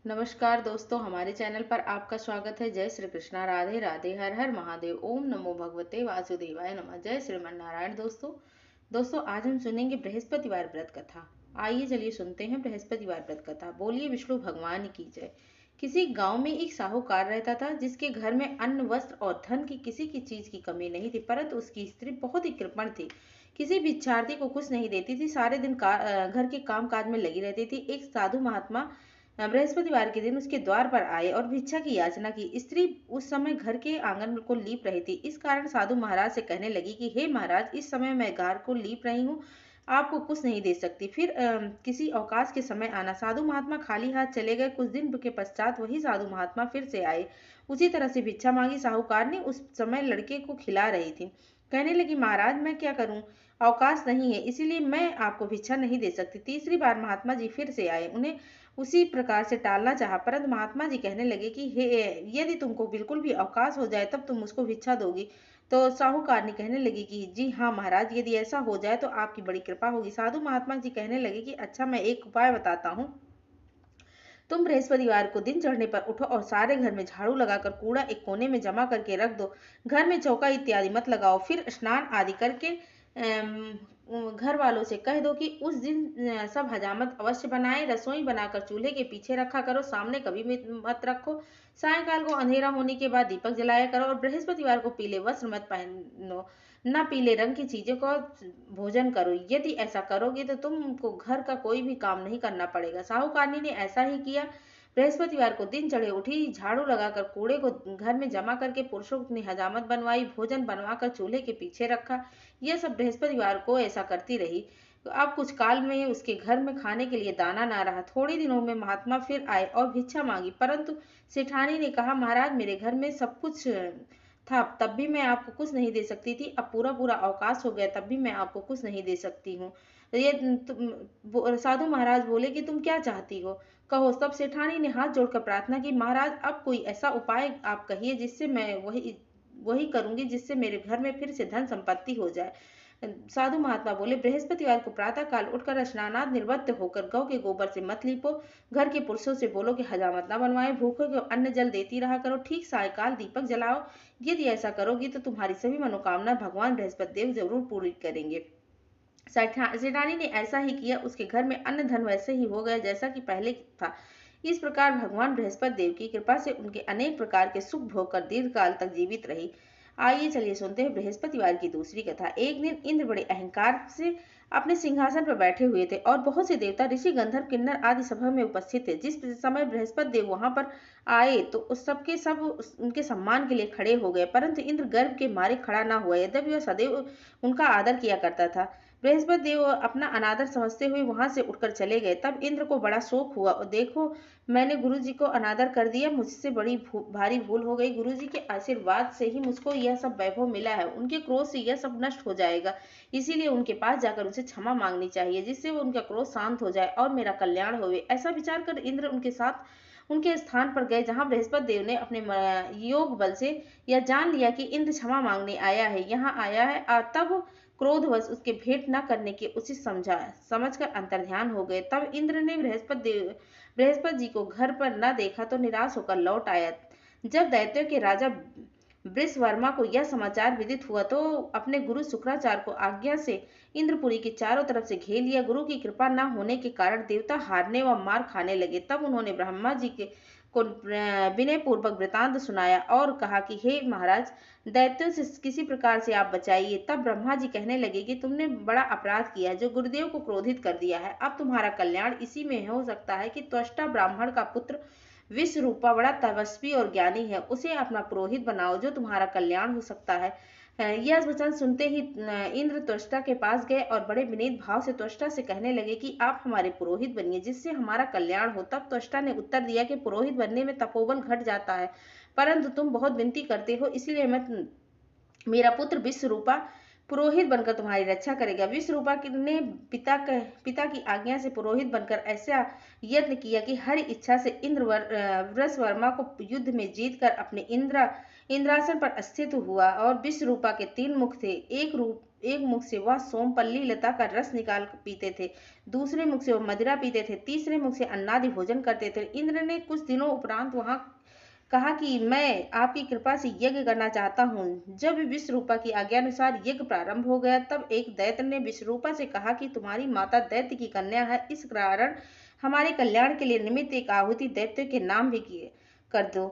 नमस्कार दोस्तों, हमारे चैनल पर आपका स्वागत है। जय श्री कृष्णा, राधे राधे, हर हर महादेव, ओम नमो भगवते वासुदेवाय नमः। जय श्रीमन नारायण। दोस्तों आज हम सुनेंगे बृहस्पतिवार व्रत कथा। आइए चलिए सुनते हैं बृहस्पतिवार व्रत कथा। बोलिए विष्णु भगवान की जय। किसी गांव में एक साहूकार रहता था, जिसके घर में अन्न, वस्त्र और धन की किसी की चीज की कमी नहीं थी, परंतु उसकी स्त्री बहुत ही कृपण थी। किसी भिक्षार्थी को कुछ नहीं देती थी, सारे दिन घर के काम काज में लगी रहती थी। एक साधु महात्मा बृहस्पतिवार के दिन उसके द्वार पर आए और भिक्षा की याचना की। स्त्री उस समय घर के आंगन को लीप रही थी। इस कारण साधु महाराज से कहने लगी कि हे महाराज, इस समय मैं घर को लीप रही हूँ, आपको कुछ नहीं दे सकती, फिर किसी अवकाश के समय आना। साधु महात्मा खाली हाथ चले गए। कुछ दिन के पश्चात वही साधु महात्मा फिर से आए। उसी तरह से भिक्षा मांगी। साहूकार ने उस समय लड़के को खिला रही थी। कहने लगी, महाराज मैं क्या करूं, अवकाश नहीं है, इसीलिए मैं आपको भिक्षा नहीं दे सकती। तीसरी बार महात्मा जी फिर से आए। उन्हें उसी प्रकार से टालना चाहा, परंतु महात्मा जी कहने लगे कि हे, यदि तुमको बिल्कुल भी अवकाश हो जाए तब तुम मुझको भिक्षा दोगी। तो साहूकारनी कहने लगी कि जी हाँ महाराज, यदि ऐसा हो जाए तो आपकी बड़ी कृपा होगी। साधु महात्मा जी कहने लगे कि अच्छा, मैं एक उपाय बताता हूँ। तुम बृहस्पतिवार को दिन चढ़ने पर उठो और सारे घर में झाड़ू लगाकर कूड़ा एक कोने में जमा करके रख दो। घर में चौका इत्यादि मत लगाओ। फिर स्नान आदि करके घर वालों से कह दो कि उस दिन सब हजामत अवश्य बनाए। रसोई बनाकर चूल्हे के पीछे रखा करो, सामने कभी मत रखो। सायंकाल को अंधेरा होने के बाद दीपक जलाया करो और बृहस्पतिवार को पीले वस्त्र मत पहनो, न पीले रंग की चीजों का भोजन करो। यदि ऐसा करोगे तो तुमको घर का कोई भी काम नहीं करना पड़ेगा। साहूकारनी ने ऐसा ही किया। बृहस्पतिवार को दिन चढ़े उठी, झाड़ू लगाकर कूड़े को घर में जमा करके पुरुषों ने हजामत बनवाई, भोजन बनवाकर चूल्हे के पीछे रखा। यह सब बृहस्पतिवार को ऐसा करती रही। तो अब कुछ काल में उसके घर में खाने के लिए दाना ना रहा। थोड़े दिनों में महात्मा फिर आए और भिक्षा मांगी, परंतु सेठानी ने कहा, महाराज मेरे घर में सब कुछ था, तब भी मैं आपको कुछ नहीं दे सकती थी। अब पूरा पूरा अवकाश हो गया, तब भी मैं आपको कुछ नहीं दे सकती हूँ। साधु महाराज बोले कि तुम क्या चाहती हो, कहो। तब सेठानी ने हाथ जोड़कर प्रार्थना की, महाराज अब कोई ऐसा उपाय आप कहिए जिससे मैं वही वही करूंगी, जिससे मेरे घर में फिर से धन संपत्ति हो जाए। साधु महात्मा बोले, बृहस्पतिवार को प्रातः काल उठकर स्नानाद निर्वृत्त होकर गौ के गोबर से मत लीपो। घर के पुरुषों से बोलो कि हजामत न बनवाए। भूखों को अन्न जल देती रहा करो। ठीक सायकाल दीपक जलाओ। यदि ऐसा करोगी तो तुम्हारी सभी मनोकामना भगवान बृहस्पति देव जरूर पूरी करेंगे। सेठानी ने ऐसा ही किया। उसके घर में अन्न धन वैसे ही हो गया जैसा कि पहले था। इस प्रकार भगवान बृहस्पति देव की कृपा से उनके अनेक प्रकार के सुख भोग कर दीर्घ काल तक जीवित रही। आइए चलिए सुनते हैं बृहस्पतिवार की दूसरी कथा। एक दिन इंद्र बड़े अहंकार से अपने सिंहासन पर बैठे हुए थे और बहुत से देवता, ऋषि, गंधर्व, किन्नर आदि सभा में उपस्थित थे। जिस समय बृहस्पति देव वहां पर आए तो उस सबके सब उनके सम्मान के लिए खड़े हो गए, परंतु इंद्र गर्व के मारे खड़ा न हुआ, यद्यपि वह सदैव उनका आदर किया करता था। बृहस्पति देव अपना अनादर समझते हुए वहां से उठकर चले गए। तब इंद्र को बड़ा शोक हुआ और देखो, मैंने गुरु जी को अनादर कर दिया, मुझसे बड़ी भारी भूल हो गई। गुरु जी के आशीर्वाद से ही मुझको यह सब वैभव मिला है, उनके क्रोध से यह सब नष्ट हो जाएगा, इसीलिए उनके पास जाकर उनसे क्षमा मांगनी चाहिए, जिससे वो उनका क्रोध शांत हो जाए और मेरा कल्याण होवे। ऐसा विचार कर इंद्र उनके साथ उनके स्थान पर गए, जहां बृहस्पति देव ने अपने योग बल से यह जान लिया कि इंद्र क्षमा मांगने आया है, यहाँ आया है, और तब क्रोधवश उसके भेंट न करने के उचित समझकर अंतर्ध्यान हो गए। तब इंद्र ने बृहस्पति जी को घर पर न देखा तो निराश होकर लौट आया। जब दैत्यों के राजा वृषवर्मा को यह समाचार विदित हुआ तो अपने गुरु शुक्राचार्य को आज्ञा से इंद्रपुरी के चारों तरफ से घेर लिया। गुरु की कृपा न होने के कारण देवता हारने व मार खाने लगे। तब उन्होंने ब्रह्मा जी के को विनय पूर्वक वृतांत सुनाया और कहा कि हे महाराज, दैत्यों से किसी प्रकार से आप बचाइए। तब ब्रह्मा जी कहने लगे कि तुमने बड़ा अपराध किया है, जो गुरुदेव को क्रोधित कर दिया है। अब तुम्हारा कल्याण इसी में हो सकता है कि त्वष्टा ब्राह्मण का पुत्र विश्वरूपा बड़ा तपस्वी और ज्ञानी है, उसे अपना पुरोहित बनाओ, जो तुम्हारा कल्याण हो सकता है। यह वचन सुनते ही इंद्र त्वष्टा के पास गए और बड़े विनीत भाव से त्वष्टा से कहने लगे कि आप हमारे पुरोहित बनिए, जिससे हमारा कल्याण हो। तब त्वष्टा ने उत्तर दिया कि पुरोहित बनने में तपोबल घट जाता है, परंतु तुम बहुत विनती करते हो, इसलिए मेरा पुत्र विश्वरूपा पुरोहित बनकर तुम्हारी रक्षा करेगा। विश्वरूपा ने पिता की आज्ञा से पुरोहित बनकर ऐसा यत्न किया कि हर इच्छा से वृषवर्मा को युद्ध में जीतकर अपने इंद्रासन पर स्थित हुआ। और विश्वरूपा के 3 मुख थे, एक रूप एक मुख से वह सोमपल्ली लता का रस निकाल पीते थे, दूसरे मुख से वह मदिरा पीते थे, तीसरे मुख से अन्नादि भोजन करते थे। इंद्र ने कुछ दिनों उपरांत वहां कहा कि मैं आपकी कृपा से यज्ञ करना चाहता हूँ। जब विश्वरूपा की आज्ञानुसार यज्ञ प्रारंभ हो गया, तब एक दैत्य ने विश्वरूपा से कहा कि तुम्हारी माता दैत्य की कन्या है, इस कारण हमारे कल्याण के लिए निमित्त एक आहुति दैत्य के नाम भी किए कर दो,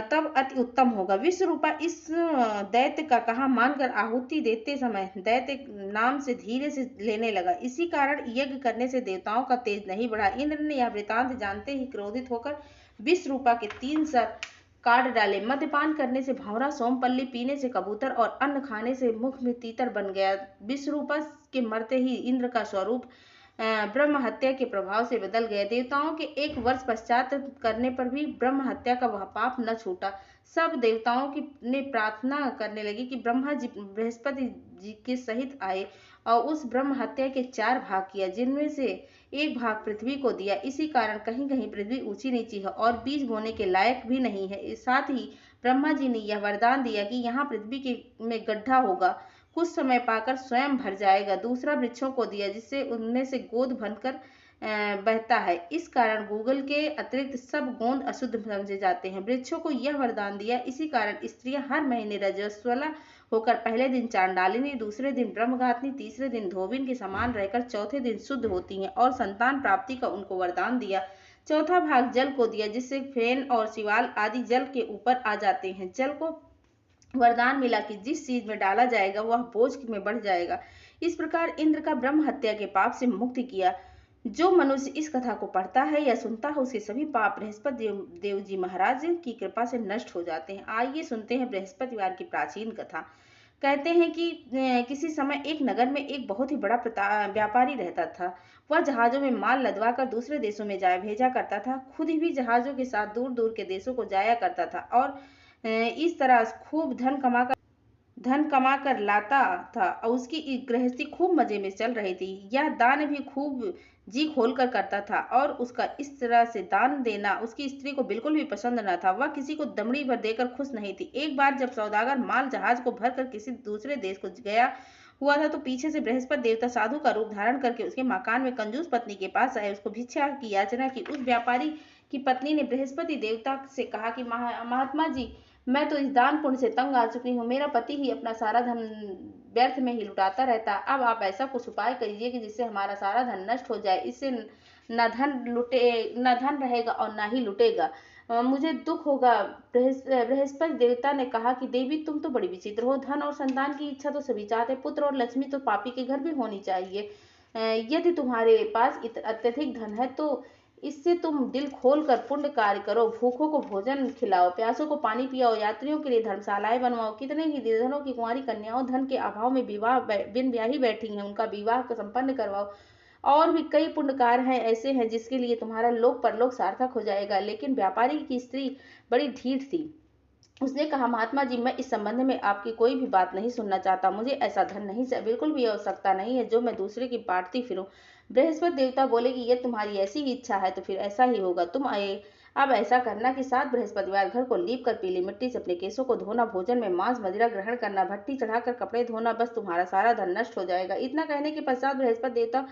तब अति उत्तम होगा। विश्वरूपा इस दैत्य का कहा मानकर आहुति देते समय दैत्य नाम से धीरे से लेने लगा। इसी कारण यज्ञ करने से देवताओं का तेज नहीं बढ़ा। इंद्र ने यह वृतांत जानते ही क्रोधित होकर विश्वरूपा के 3 सर काट डाले। मद्यपान करने से भंवरा, सोमपल्ली पीने से कबूतर और अन्न खाने से मुख में तीतर बन गया। विश्वरूपा के मरते ही इंद्र का स्वरूप ब्रह्म हत्या के प्रभाव से बदल गया। देवताओं के 1 वर्ष पश्चात करने पर भी ब्रह्म हत्या का वह पाप न छूटा। सब देवताओं की ने प्रार्थना करने लगी कि ब्रह्मा जी बृहस्पति जी के सहित आए और उस ब्रह्म हत्या के 4 भाग किया, जिनमें से एक भाग पृथ्वी को दिया। इसी कारण कहीं कहीं पृथ्वी ऊंची नीची है और बीज बोने के लायक भी नहीं है। साथ ही ब्रह्मा जी ने यह वरदान दिया कि यहाँ पृथ्वी के में गड्ढा होगा, कुछ समय पाकर स्वयं भर जाएगा। दूसरा वृक्षों को दिया, जिससे उनमें से गोद बनकर बहता है। इस कारण गूगल के अतिरिक्त सब गोंद अशुद्ध समझे जाते हैं। वृक्षों को यह वरदान दिया, इसी कारण स्त्रियां हर महीने रजस्वला होकर पहले दिन चांडालिनी, दूसरे दिन ब्रह्मघातनी, तीसरे दिन धोबिन के समान रहकर चौथे दिन शुद्ध होती हैं, और संतान प्राप्ति का उनको वरदान दिया। चौथा भाग जल को दिया, जिससे फेन और शिवाल आदि जल के ऊपर आ जाते हैं। जल को वरदान मिला कि जिस चीज में डाला जाएगा वह बोझ में बढ़ जाएगा। इस प्रकार इंद्र का ब्रह्म हत्या के पाप से मुक्ति किया। जो मनुष्य इस कथा को पढ़ता है या सुनता है, उसके सभी पाप बृहस्पति देव जी महाराज की कृपा से नष्ट हो जाते हैं। आइए सुनते हैं बृहस्पतिवार की प्राचीन कथा। कहते हैं कि किसी समय एक नगर में एक बहुत ही बड़ा व्यापारी रहता था। वह जहाजों में माल लदवा कर दूसरे देशों में भेजा करता था। खुद ही भी जहाजों के साथ दूर दूर के देशों को जाया करता था और इस तरह खूब धन कमा कर लाता था, और उसकी गृहस्थी खूब मजे में चल रही थी। यह दान भी खूब जी खोल कर करता था, और उसका इस तरह से दान देना उसकी स्त्री को बिल्कुल भी पसंद न था। वह किसी को दमड़ी भर देकर खुश नहीं थी। एक बार जब सौदागर माल जहाज को भर कर किसी दूसरे देश को गया हुआ था, तो पीछे से बृहस्पति देवता साधु का रूप धारण करके उसके मकान में कंजूस पत्नी के पास आए। उसको भिक्षा की याचना की। उस व्यापारी की पत्नी ने बृहस्पति देवता से कहा कि महात्मा जी, मैं तो इस दान पुण्य से तंग आ चुकी हूँ। मेरा पति ही अपना सारा धन व्यर्थ में ही लुटाता रहता। अब आप ऐसा कुछ उपाय करिए कि जिससे हमारा सारा धन नष्ट हो जाए। इससे न धन रहेगा और ना ही लुटेगा। मुझे दुख होगा। बृहस्पति देवता ने कहा कि देवी, तुम तो बड़ी विचित्र हो। धन और संतान की इच्छा तो सभी चाहते, पुत्र और लक्ष्मी तो पापी के घर भी होनी चाहिए। यदि तुम्हारे पास अत्यधिक धन है तो इससे तुम दिल खोल कर पुण्य कार्य करो। भूखों को भोजन खिलाओ, प्यासों को पानी पिलाओ, यात्रियों के लिए धर्मशालाएं बनवाओ। कितने ही निर्धनों की कुंवारी कन्याओं धन के अभाव में बिन ब्याही बैठी हैं, उनका विवाह संपन्न करवाओ। और भी कई पुण्य कार्य हैं ऐसे हैं जिसके लिए तुम्हारा लोक परलोक सार्थक हो जाएगा। लेकिन व्यापारी की स्त्री बड़ी ढीठ थी। उसने कहा, महात्मा जी, मैं इस संबंध में आपकी कोई भी बात नहीं सुनना चाहता। मुझे ऐसा धन नहीं से बिल्कुल भी आवश्यकता नहीं है जो मैं दूसरे की बांटती फिरूं। बृहस्पति देवता बोले कि यदि तुम्हारी ऐसी ही इच्छा है तो फिर ऐसा ही होगा। तुम आए अब ऐसा करना कि 7 बृहस्पतिवार घर को लीप कर पीली मिट्टी से अपने केसों को धोना, भोजन में मांस मदिरा ग्रहण करना, भट्टी चढ़ाकर कपड़े धोना, बस तुम्हारा सारा धन नष्ट हो जाएगा। इतना कहने के पश्चात बृहस्पति देवता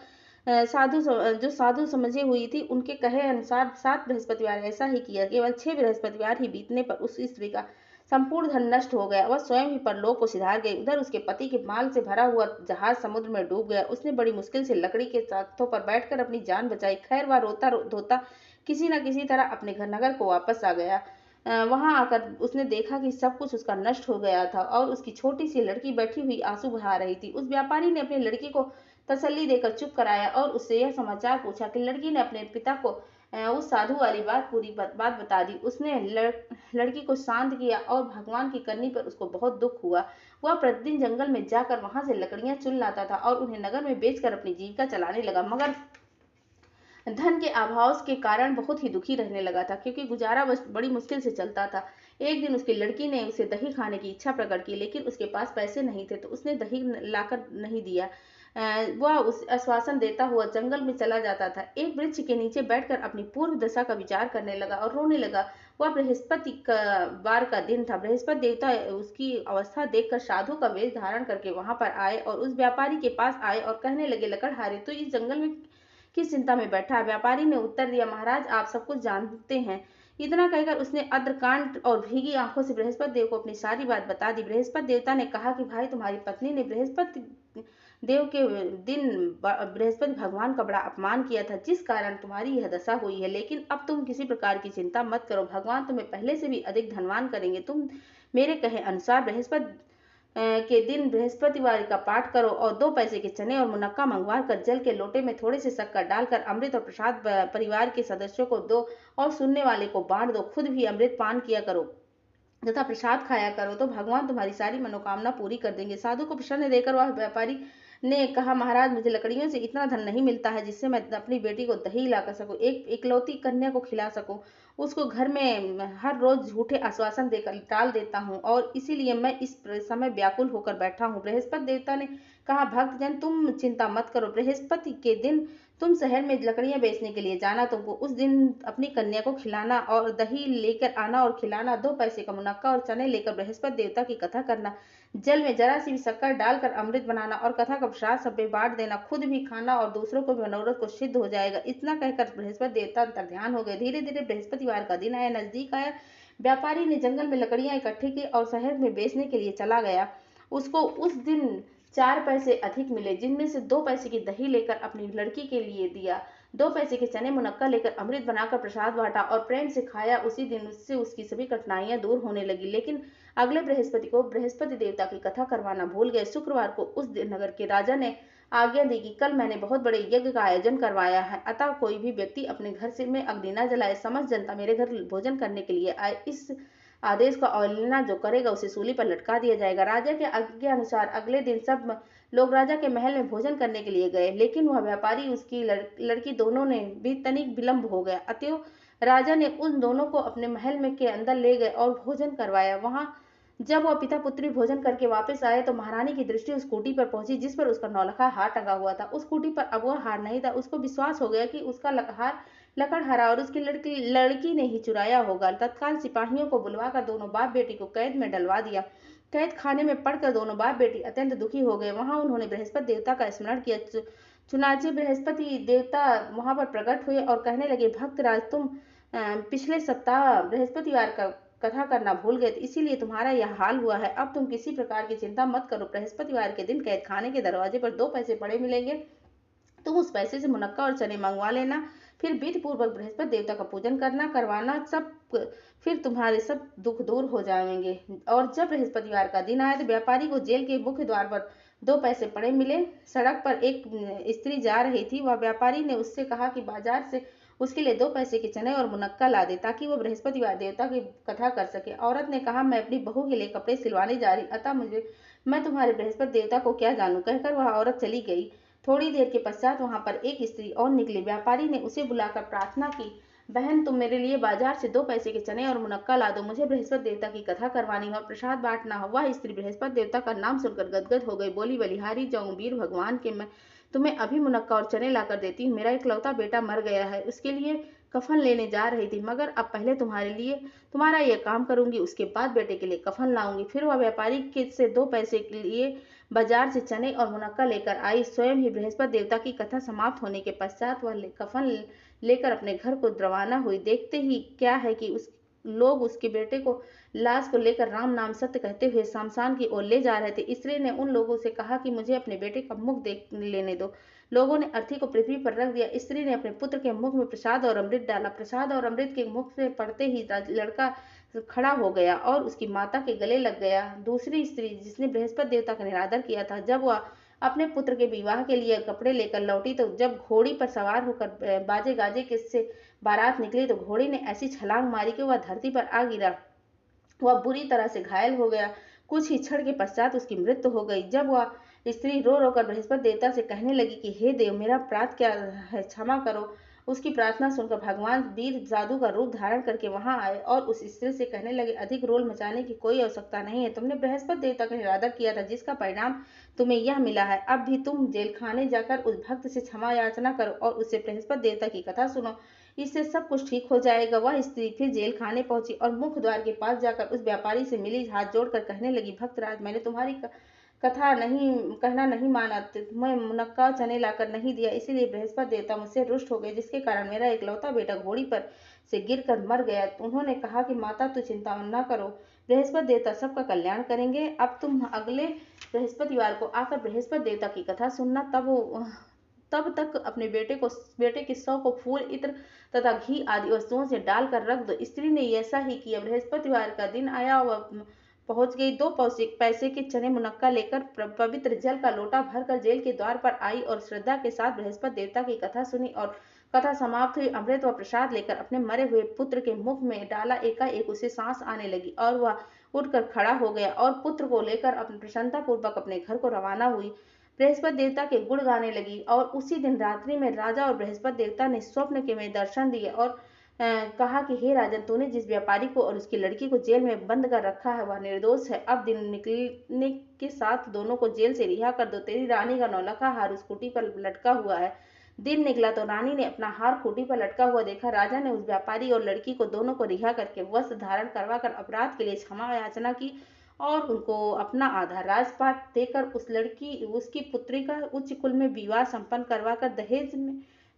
जो साधु समझे हुई थी, उनके कहे अनुसार 7 बृहस्पतिवार ऐसा ही किया। केवल 6 बृहस्पतिवार ही बीतने पर उस स्त्री का संपूर्ण धन नष्ट हो गया। वह स्वयं ही परलोक को सिधार गई। उधर उसके पति के माल से भरा हुआ जहाज समुद्र में डूब गया। उसने बड़ी मुश्किल से लकड़ी के तख्तों पर बैठकर अपनी जान बचाई। खैर, वह रोता धोता किसी न किसी तरह अपने नगर को वापस आ गया। वहां आकर उसने देखा कि सब कुछ उसका नष्ट हो गया था और उसकी छोटी सी लड़की बैठी हुई आंसू बहा रही थी। उस व्यापारी ने अपनी लड़की को तसल्ली देकर चुप कराया और उससे यह समाचार पूछा कि लड़की ने अपने पिता को उस साधु वाली पूरी बात बता दी। उसने लड़की को शांत किया और भगवान की करनी पर उसको बहुत दुख हुआ। वह प्रतिदिन जंगल में जाकर वहां से लकड़ियां चुन लाता था और उन्हें नगर में बेचकर अपनी जीविका चलाने लगा, मगर धन के अभाव के कारण बहुत ही दुखी रहने लगा था, क्योंकि गुजारा बड़ी मुश्किल से चलता था। एक दिन उसकी लड़की ने उसे दही खाने की इच्छा प्रकट की, लेकिन उसके पास पैसे नहीं थे तो उसने दही लाकर नहीं दिया। वह उस आश्वासन देता हुआ जंगल में चला जाता था। एक वृक्ष के नीचे बैठकर अपनी पूर्व दशा का विचार करने लगा और रोने लगा। वह बृहस्पति का वार का दिन था। बृहस्पति देवता उसकी अवस्था देखकर साधु का वेश धारण करके वहां पर आए और उस व्यापारी के पास आए और कहने लगे, लकड़हारे तो इस जंगल में किस चिंता में बैठा है? व्यापारी ने उत्तर दिया, महाराज आप सब कुछ जानते हैं। इतना कहकर उसने अद्रकांड और भीगी आंखों से बृहस्पति देव को अपनी सारी बात बता दी। बृहस्पति देवता ने कहा कि भाई, तुम्हारी पत्नी ने बृहस्पति देव के दिन बृहस्पति भगवान का बड़ा अपमान किया था, जिस कारण तुम्हारी यह दशा हुई है। लेकिन अब तुम किसी प्रकार की चिंता मत करो, भगवान तुम्हें पहले से भी अधिक धनवान करेंगे। तुम मेरे कहे अनुसार बृहस्पति के दिन बृहस्पतिवार का पाठ करो और 2 पैसे के चने और मुनक्का मंगवा कर जल के लोटे में थोड़े से शक्कर डालकर अमृत और प्रसाद परिवार के सदस्यों को दो और सुनने वाले को बांट दो। खुद भी अमृत पान किया करो तथा प्रसाद खाया करो, तो भगवान तुम्हारी सारी मनोकामना पूरी कर देंगे। साधु को प्रसन्न देकर वह व्यापारी ने कहा, महाराज मुझे लकड़ियों से इतना धन नहीं मिलता है जिससे मैं अपनी बेटी को दही लाकर सकूं, एक इकलौती कन्या को खिला सकूं। उसको घर में हर रोज झूठे आश्वासन देकर टाल देता हूँ और इसीलिए मैं इस समय व्याकुल होकर बैठा हूँ। बृहस्पति देवता ने कहा, भक्तजन तुम चिंता मत करो। बृहस्पति के दिन तुम शहर में लकड़ियां बेचने के लिए जाना, तुमको उस दिन अपनी कन्या को खिलाना और दही लेकर आना और खिलाना। 2 पैसे का मुनक्का और चने लेकर बृहस्पति देवता की कथा करना, जल में जरा सी भी शक्कर डालकर अमृत बनाना और कथा का प्रसाद सब में बांट देना, खुद भी खाना और दूसरों को भी मनोरथ को सिद्ध हो जाएगा। इतना कहकर बृहस्पति देवता अंतर्ध्यान हो गए। धीरे धीरे बृहस्पतिवार का दिन आया, नजदीक आया। व्यापारी ने जंगल में लकड़ियां इकट्ठी की और शहर में बेचने के लिए चला गया। उसको उस दिन 4 पैसे अधिक मिले, जिनमें से 2 पैसे की दही लेकर अपनी लड़की के लिए दिया, 2 पैसे के चने मुनक्का लेकर अमृत बनाकर प्रसाद बांटा और प्रेम से खाया। उसी दिन उससे उसकी सभी कठिनाइयां दूर होने लगी। लेकिन अगले बृहस्पति को बृहस्पति देवता की कथा करवाना भूल गए। शुक्रवार को उस नगर के राजा ने आज्ञा दी कि कल मैंने बहुत बड़े यज्ञ का आयोजन करवाया है, अतः कोई भी व्यक्ति अपने घर से में अग्नि न जलाए। समस्त जनता मेरे घर भोजन करने के लिए आए। इस आदेश का अवहेलना जो करेगा उसे सूली पर लटका दिया जाएगा। राजा के आज्ञा अनुसार अगले दिन सब लोग राजा के महल में भोजन करने के लिए गए, लेकिन वह व्यापारी उसकी लड़की दोनों ने भी तनिक विलंब हो गया। अतएव राजा ने उन दोनों को अपने महल में के अंदर ले गए और भोजन करवाया। वहां जब वह पिता पुत्री भोजन करके वापस आए तो महारानी की दृष्टि उस कुटी पर पहुंची जिस पर उसका नौलखा हार टंगा हुआ था। उस कुटी पर अब वह हार नहीं था। उसको विश्वास हो गया कि उसका हार लकड़हारा और उसकी लड़की ने ही चुराया होगा। तत्काल सिपाहियों को बुलवाकर दोनों बाप बेटी को कैद में डलवा दिया। कैद खाने में पड़कर दोनों बाप बेटी अत्यंत दुखी हो गए। वहां उन्होंने बृहस्पति देवता का स्मरण किया। चुनाचे बृहस्पति देवता वहां पर प्रकट हुए और कहने लगे, भक्तराज तुम पिछले सप्ताह बृहस्पतिवार का कथा करना भूल गए, इसीलिए तुम्हारा यह हाल हुआ है। अब तुम किसी प्रकार की चिंता मत करो। बृहस्पतिवार के दिन कैद खाने के दरवाजे पर 2 पैसे पड़े मिलेंगे, तुम उस पैसे से मुनक्का और चने मंगवा लेना। फिर विधि पूर्वक बृहस्पति देवता का पूजन करना करवाना, सब फिर तुम्हारे सब दुख दूर हो जाएंगे। और जब बृहस्पतिवार का दिन आया तो व्यापारी को जेल के मुख्य द्वार पर 2 पैसे पड़े मिले। सड़क पर एक स्त्री जा रही थी। वह व्यापारी ने उससे कहा कि बाजार से उसके लिए 2 पैसे के चने और मुनक्का ला दे ताकि वह बृहस्पतिवार देवता की कथा कर सके। औरत ने कहा, मैं अपनी बहू के लिए कपड़े सिलवाने जा रही, अतः मैं तुम्हारे बृहस्पति देवता को क्या जानूं। कहकर वह औरत चली गई। थोड़ी देर के पश्चात वहां पर एक स्त्री और निकली। व्यापारी ने उसे बुलाकर प्रार्थना की, बहन तुम मेरे लिए बाजार से 2 पैसे के चने और मुनक्का ला दो, मुझे बृहस्पति देवता की कथा करवानी है और प्रसाद बांटना हो। वह स्त्री बृहस्पति देवता का नाम सुनकर गदगद हो गई। बोली, बलिहारी जाऊं वीर भगवान के, मैं तुम्हें अभी मुनक्का और चने लाकर देती हूँ। मेरा इकलौता बेटा मर गया है, उसके लिए कफन लेने जा रही थी, मगर अब पहले तुम्हारा यह काम करूंगी, उसके बाद बेटे के लिए कफन लाऊंगी। फिर वह व्यापारी के से 2 पैसे के लिए बाजार से चने और मुनक्का लेकर आई। स्वयं ही बृहस्पति देवता की कथा समाप्त होने के पश्चात वह कफन लेकर अपने घर को रवाना हुई। देखते ही क्या है कि लोग उसके बेटे को लाश को लेकर राम नाम सत्य कहते हुए शमशान की ओर ले जा रहे थे। स्त्री ने उन लोगों से कहा कि मुझे अपने बेटे का मुख देख लेने दो। लोगों ने अर्थी को पृथ्वी पर रख दिया। स्त्री ने अपने पुत्र के मुख में प्रसाद और अमृत डाला। प्रसाद और अमृत के मुख से पड़ते ही लड़का खड़ा हो गया और उसकी माता के गले लग गया। दूसरी स्त्री जिसने बृहस्पति देवता का निरादर किया था, जब वह अपने पुत्र के विवाह के लिए कपड़े लेकर लौटी तो जब घोड़ी पर सवार होकर बाजे गाजे के से बारात निकली तो घोड़ी ने ऐसी छलांग मारी कि वह धरती पर आ गिरा। वह बुरी तरह से घायल हो गया। कुछ ही क्षण के पश्चात उसकी मृत्यु हो गई। जब वह स्त्री रो रो कर बृहस्पति देवता से कहने लगी कि हे देव, मेरा अपराध क्या है, क्षमा करो, उसकी प्रार्थना सुनकर भगवान वीर जादू का रूप धारण करके वहां आए और उस स्त्री से कहने लगे, अधिक रोल मचाने की कोई आवश्यकता नहीं है। तुमने बृहस्पति देवता का निरादर किया था, जिसका परिणाम तुम्हें यह मिला है। अब भी तुम जेलखाने जाकर उस भक्त से क्षमा याचना करो और उससे बृहस्पति देवता की कथा सुनो, इससे सब कुछ ठीक हो जाएगा। वह स्त्री फिर जेल खाने पहुंची और मुख्य द्वार के पास जाकर उस व्यापारी से मिली, हाथ जोड़कर कहने लगी, भक्तराज, मैंने तुम्हारी कथा नहीं कहना नहीं माना, तुम्हें मुनक्का चने लाकर नहीं दिया, इसीलिए बृहस्पति देवता मुझसे रुष्ट हो गए, जिसके कारण मेरा इकलौता बेटा घोड़ी पर से गिरकर मर गया। उन्होंने कहा कि माता, तू चिंता न करो, बृहस्पति देवता सबका कल्याण करेंगे। अब तुम अगले बृहस्पतिवार को आकर बृहस्पति देवता की कथा सुनना। तब तक अपने बेटे के शव को फूल, इत्र तथा घी आदि वस्तुओं से डालकर रख दो। स्त्री ने ऐसा ही किया। बृहस्पतिवार का दिन आया, वह पहुंच गई। 2 पैसे के चने मुनक्का लेकर पवित्र जल का लोटा भरकर जेल के द्वार पर आई और श्रद्धा के साथ बृहस्पति देवता की कथा सुनी। और कथा समाप्त हुई। अमृत व प्रसाद लेकर अपने मरे हुए पुत्र के मुख में डाला। एकाएक उसे सांस आने लगी और वह उठकर खड़ा हो गया और पुत्र को लेकर अपनी प्रसन्नता पूर्वक अपने घर को रवाना हुई। बृहस्पति देवता के गुण गाने लगी। और उसी दिन रात्रि में राजा और बृहस्पति देवता ने स्वप्न के में दर्शन दिए और कहा कि हे राजन, तूने जिस व्यापारी को और उसकी लड़की को जेल में बंद कर रखा है, वह निर्दोष है। अब दिन निकलने के साथ दोनों को जेल से रिहा कर दो। तेरी रानी का नौलखा हार उस खूंटी पर लटका हुआ है। दिन निकला तो रानी ने अपना हार खूंटी पर लटका हुआ देखा। राजा ने उस व्यापारी और लड़की को दोनों को रिहा करके वस्त्र धारण करवाकर अपराध के लिए क्षमा याचना की और उनको अपना आधा राजपाट देकर उसकी पुत्री का उच्च कुल में विवाह संपन्न करवाकर दहेज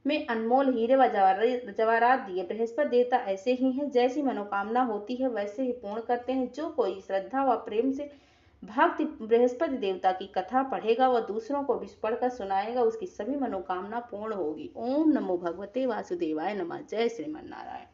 में अनमोल हीरे व जवाहरात दिए। बृहस्पति देवता ऐसे ही हैं, जैसी मनोकामना होती है वैसे ही पूर्ण करते हैं। जो कोई श्रद्धा व प्रेम से भक्ति बृहस्पति देवता की कथा पढ़ेगा व दूसरों को भी पढ़कर सुनाएगा, उसकी सभी मनोकामना पूर्ण होगी। ओम नमो भगवते वासुदेवाय नमः। जय श्रीमन नारायण।